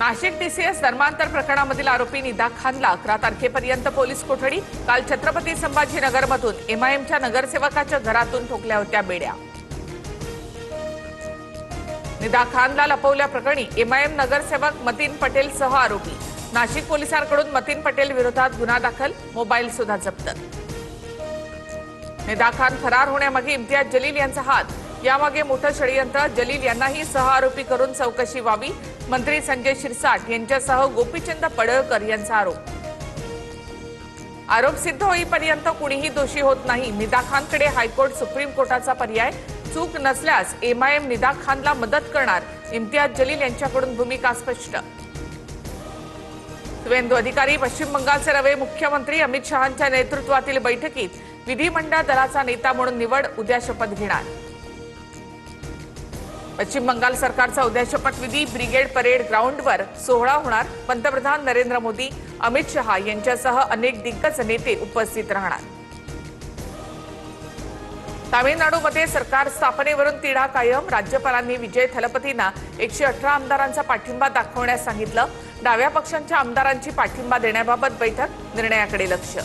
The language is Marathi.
नाशिक टीसीएस धर्मांतर प्रकरणामधील आरोपी निदा खानला 11 तारखेपर्यंत पोलीस कोठडी। काल छत्रपती संभाजीनगरमधून एमआयएमच्या नगरसेवकाच्या घरातून ठोकल्या होत्या बेड्या। निदा खानला लपवल्याप्रकरणी एमआयएम नगरसेवक मतीन पटेल सह आरोपी। नाशिक पोलिसांकडून मतीन पटेल विरोधात गुन्हा दाखल, मोबाईल सुद्धा जप्त। निदा खान फरार होण्यामागे इम्तियाज जलील यांचा हात, यामागे मोठं षडयंत्र। जलील यांनाही सह आरोपी करून चौकशी व्हावी, मंत्री संजय शिरसाट यांच्यासह गोपीचंद पडळकर यांचा आरोप। आरोप सिद्ध होईपर्यंत कुणीही दोषी होत नाही। निदा खानकडे हायकोर्ट सुप्रीम कोर्टाचा पर्याय, चूक नसल्यास एमआयएम निदा खानला मदत करणार, इम्तियाज जलील यांच्याकडून भूमिका स्पष्ट। शुभेंदू अधिकारी पश्चिम बंगालचे नवे मुख्यमंत्री अमित शहांच्या नेतृत्वातील बैठकीत विधिमंडळ दलाचा नेता म्हणून निवड, उद्या शपथ घेणार। पश्चिम बंगाल सरकारचा उद्या शपथविधी ब्रिगेड परेड ग्राउंडवर सोहळा होणार। पंतप्रधान नरेंद्र मोदी, अमित शहा यांच्यासह अनेक दिग्गज नेते उपस्थित राहणार। तामिळनाडूमध्ये सरकार स्थापनेवरून तिढा कायम। राज्यपालांनी विजय थलपतींना 118 आमदारांचा पाठिंबा दाखवण्यास सांगितलं। डाव्या पक्षांच्या आमदारांची पाठिंबा देण्याबाबत बैठक, निर्णयाकडे लक्ष।